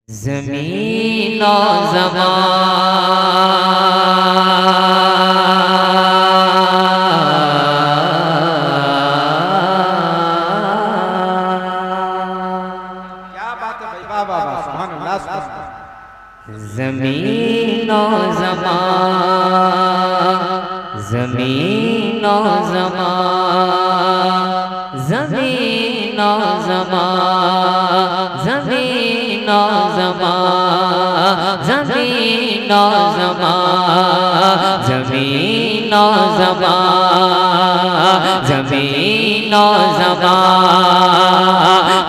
ज़मीन और क्या बात है भाई, वाह वाह वाह, सुभान अल्लाह सुभान अल्लाह। ज़मीन और ज़मीन और ज़मीन और ज़मीन और ज़मीन और ज़मीन और ज़मीन और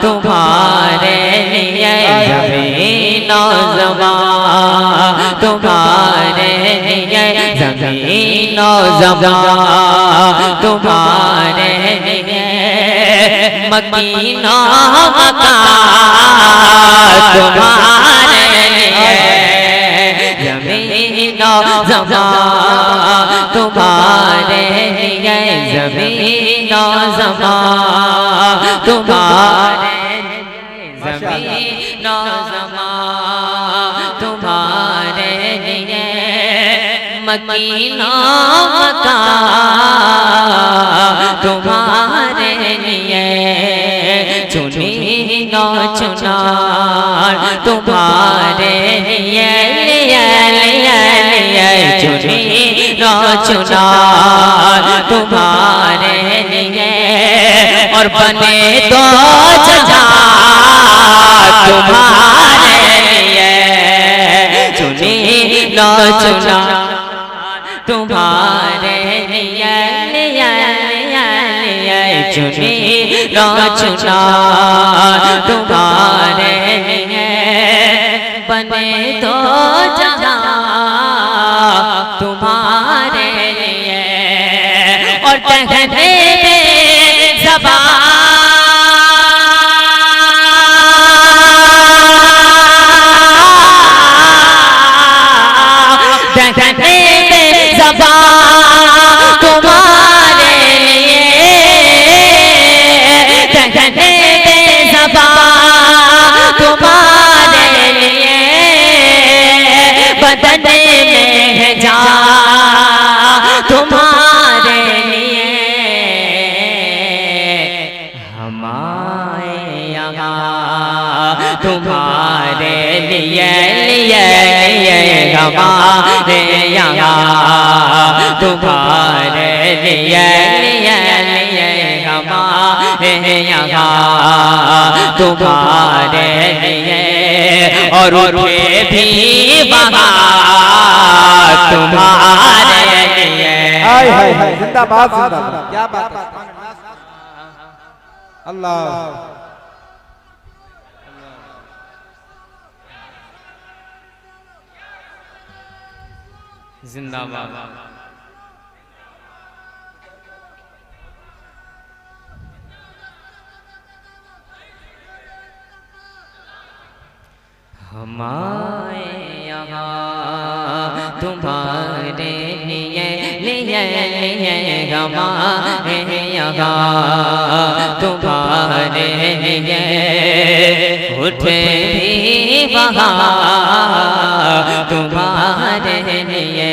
तुम्हारे लिए ज़मीन और तुम्हारे लिए ज़मीन और तुम्हारे लिए मकीना तुम्हारे लिए ज़मीन और तुम्हारे लिए ज़मीन और तुम्हारे ज़मीन और तुम्हारे लिए मकीना तुम्हारे लिए चुनी नो चुनार तुम्हारे लिए चुनी नो चुनार तुम्हारे लिए और बने तो जजा तुम्हारे लिए चुनी नो चुनार तुम्हारे लिए चुनी नो चुनार तुम्हारे लिए बने तो जहां तुम्हारे लिए और कहने में ज़बान तुम्हारे लिए कहने में ज़बान तुम्हारे लिए बदने में है जान तुम्हारे लिए हमारे यहाँ तुम्हारे लिए हमारे यहाँ तुम्हारे लिए हमारे यहाँ तुम्हारे लिए और उठे भी वहाँ तुम्हारे लिए। हाय हाय हाय, जिंदाबाद जिंदाबाद, क्या बात है, सुभान अल्लाह अल्लाह। जिंदाबाद। हमारे यहाँ तुम्हारे लिए हमारे यहाँ तुम्हारे लिए उठे भी वहाँ तुम्हारे लिए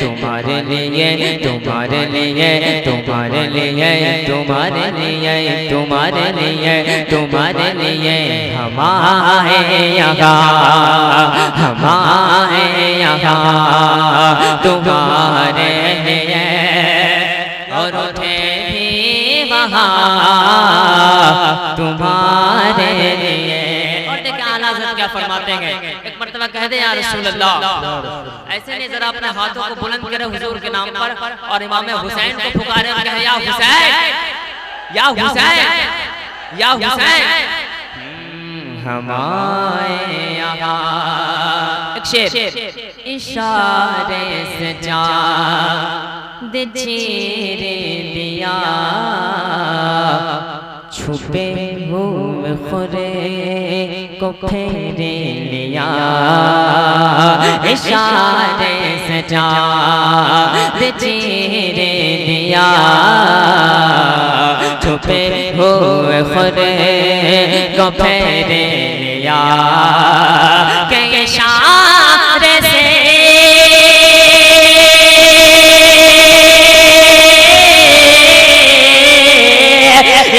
तुम्हारे लिए तुम्हारे लिए तुम्हारे लिए तुम्हारे लिए तुम्हारे लिए तुम्हारे लिए हमारे यहाँ तुम्हारे लिए और उठे भी वहाँ तुम्हारे लिए। और देखिए आला हज़रत क्या फरमाते हैं, एक मर्तबा कह दे या रसूल अल्लाह, ऐसे नहीं जरा अपने हाथों को बुलंद करे हुजूर के नाम पर और इमाम हुसैन को पुकारे और कहे या हुसैन या हुसैन या हुसैन। हमारे यहाँ एक शेर, इशारे से चाँद चीर लिया छुपे हुए खुरे को फेर लिया, इशारे से चाँद चीर दिया। छुपे हुए खुरे को फेर लिया के इशारे से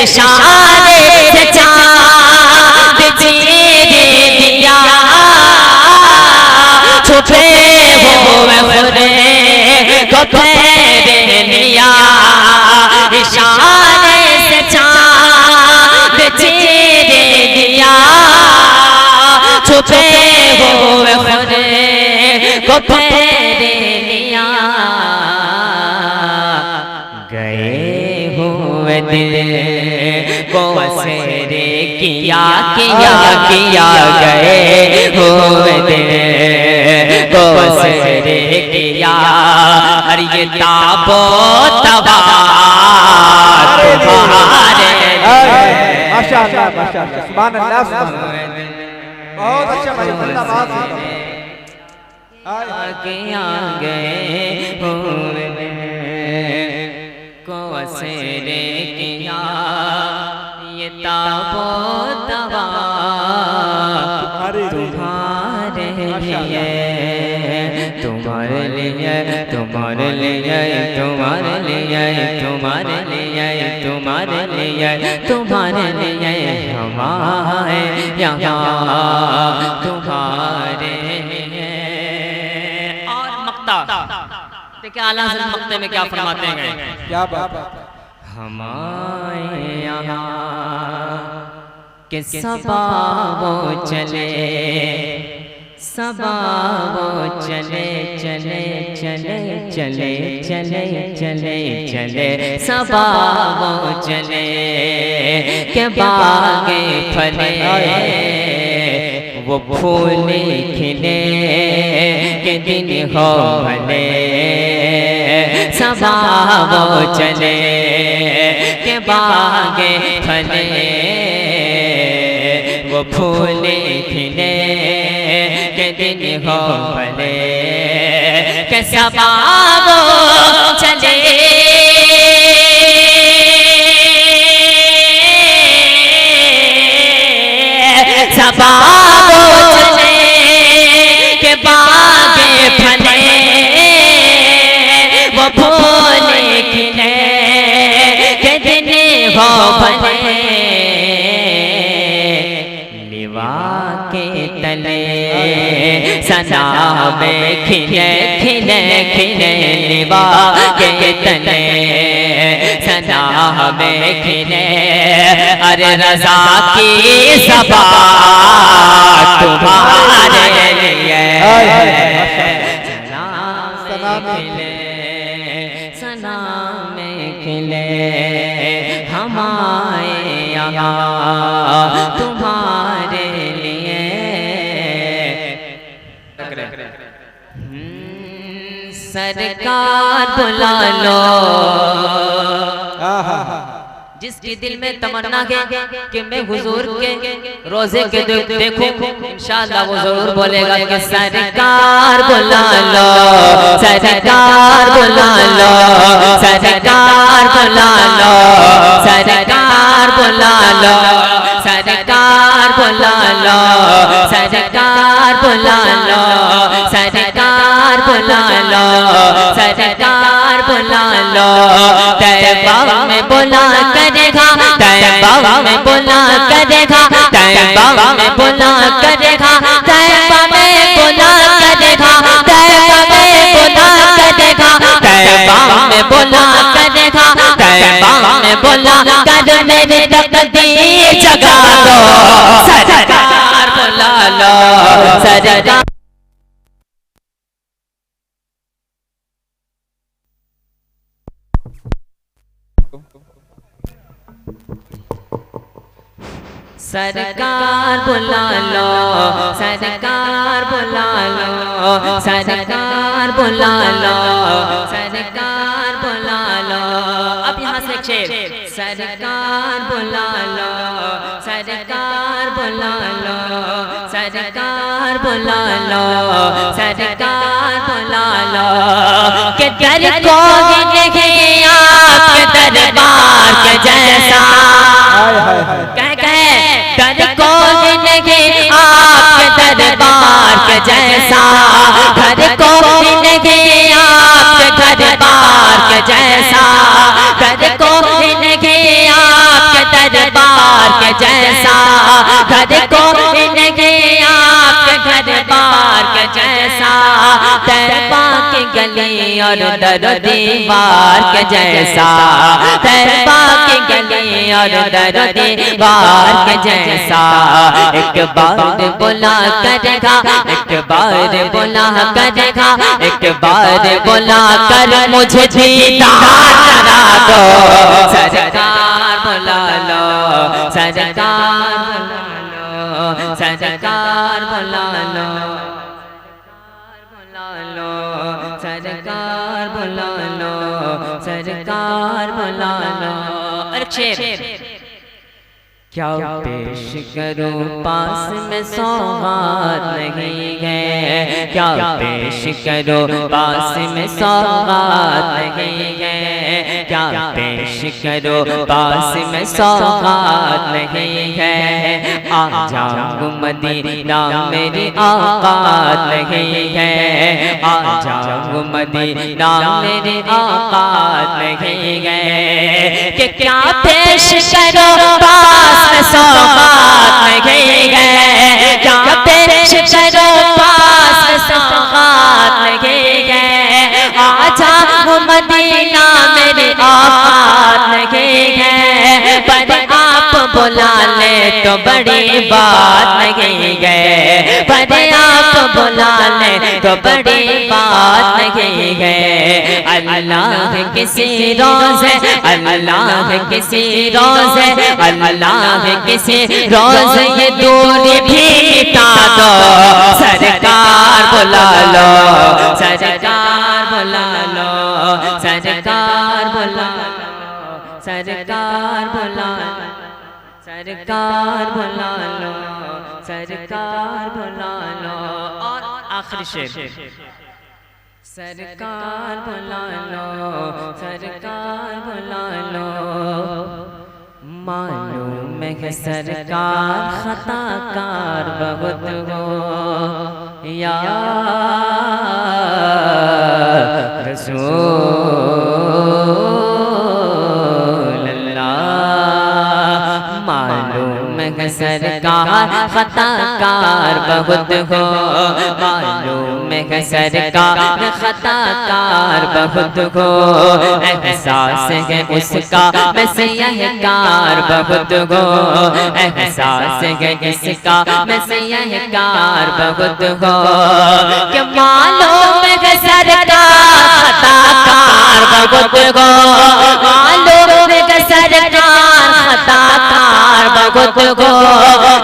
इशारे से चाँद चीर दिया। छुपे हुए खुरे को फेर लिया, इशारे से चाँद चीर दिया। छुपे हुए खुरे को फेर लिया। गए हुए दिल को असर किया किया किया, गए हुए दिल को असर किया। और ये ताबो तबा तुम्हारे माशाअल्लाह माशाअल्लाह सुभान अल्लाह सुभान अल्लाह। बहुत अच्छा भाई बंदा बात आगे गए हुए को असर किया। ये ताबो तबा तुम्हारे लिए, तुम्हारे लिए, तुम्हारे लिए, तुम्हारे लिए, तुम्हारे लिए, तुम्हारे लिए, तुम्हारे लिए हमारे यहाँ तुम्हारे लिए। और मक्ता देखिए आला हज़रत मक्ते में क्या फरमाते हैं, क्या बात है। हमारे यहाँ के सबा वो चले, सबा वो चले चले चले चले चले चले चले, सबा वो चले के बागे फले, वो फूल खिले के दिन हो भले। सबा वो चले के बागे फले, वो फूल खिले के दिन हो भले। के सबा वो चले सबा वो चले के बागे फले, वो फूल खिले के दिन हो भले। लिवा के तले सना में खिले खिले खिले, लिवा के तले सना में खिले। अरे रज़ा की सबा तुम्हारे लिए, सना में खिले, सना में खिले हमारे यहाँ तुम्हारे लिए। सरकार बुला लो, जिसके दिल में तमन्ना है कि मैं हुजूर के रोजे के देखूं, इंशाअल्लाह वो जरूर बोलेगा कि सरकार बुला लो, सरकार बुला लो, सरकार बुला लो, सरकार बुला लो, सरकार बुला लो, सरकार बुला लो, सरकार बुला लो, सरकार बुला लो। तैबा में बुला करेगा, तैबा में बुला करेगा, तैबा में बुला करेगा, तैबा में बुला करेगा, तैबा में बुला करेगा, तैबा में बुला करेगा, तैबा में बुला कर मेरे तकदीर जगा दो। सरकार बुला लो, सरकार सरकार बुला लो, सरकार बुला लो, सरकार बुला लो, सरकार बुला लो। अब यहाँ से शेर सरकार बुला लो, सरकार बुला लो, सरकार बुला लो, सरकार बुला लो, कि दर को नहीं आपके दरबार के जैसा, कह दर को नहीं आपके दरबार के जैसा, घर को नहीं आपके दरबार के जैसा, घर को नहीं आपके दरबार के जैसा, घर को नहीं आपके दरबार के जैसा, तैरपा की गली और दर दीवार के जैसा, तैरपा की गली और दर दीवार के जैसा, एक बार बुला करेगा, एक बार बुला करेगा, एक बार बुला कर मुझे दीदार करा दो, सरकार बुला लो, सरकार बुला लो, सरकार बुला लो, सरकार बुला लो, सरकार बुला लो। क्या पेश करूं पास में सौगात नहीं है, क्या पेश करूं पास में सौगात नहीं है, क्या पेश करूं पास में सौगात नहीं है, आ जाऊं मदीना मेरी औकात नहीं है, आ जाऊं मदीना मेरी औकात नहीं है, कि क्या पेश करूं पास में सौगात नहीं है, क्या पेश करूं पास में सौगात नहीं है, आजा वो मदीना मेरी औकात नहीं है, पर आप बुला ले तो बड़ी बात नहीं है, पर आप बुला ले तो बड़ी बात नहीं है, अल्लाह किसी रोज़े, अल्लाह किसी रोज़े, अल्लाह किसी रोज़े ये दूरी भी मिटा दो, सरकार बुला लो, सरकार बुला लो, सरकार बुला लो, सरकार बुला लो, सरकार बुला लो, सरकार बुला लो। और आखिरी शेर, सरकार बुला लो, सरकार बुला लो, मालूम है सरकार खताकार बहुत हो, या रसूल अल्लाह, मालूम है सरकार खताकार बहुत हो, मालूम है सरकार खताकार बहुत हो, एहसास है उसका मैं सियाहकार बहुत हो, एहसास है इसका मैं सियाहकार बहुत हो, कि मालूम है सरकार खताकार बहुत हो, मालूम है सरकार खताकार बहुत हो,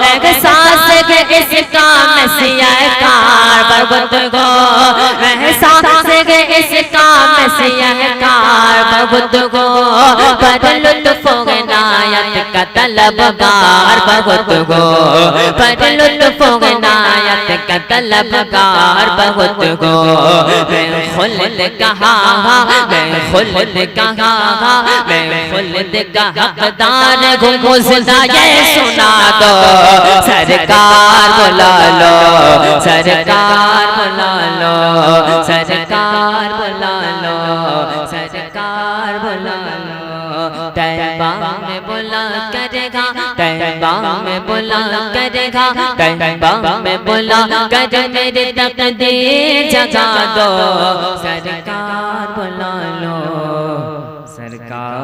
एहसास है इसका मैं सियाहकार बहुत हो, एहसास है इसका मैं सियाहकार बहुत हो, पर लुत्फ नायत का तलबगार बहुत हो, पर लुत्फ नायत का तलबगार बहुत हो, मैं खुल्द कहा, मैं खुल्द कहा, मैं खुल्द का हकदार हूँ, मुझे ये सुना दो, सरकार बुला लो, सरकार बुला लो, सरकार बुला लो, सरकार बुला लो, तैबा में बुला करेगा, तैबा में बुला करेगा, तैबा में बुला कर मेरी तकदीर जगा दो, सरकार बुला लो, सरकार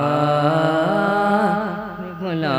बुला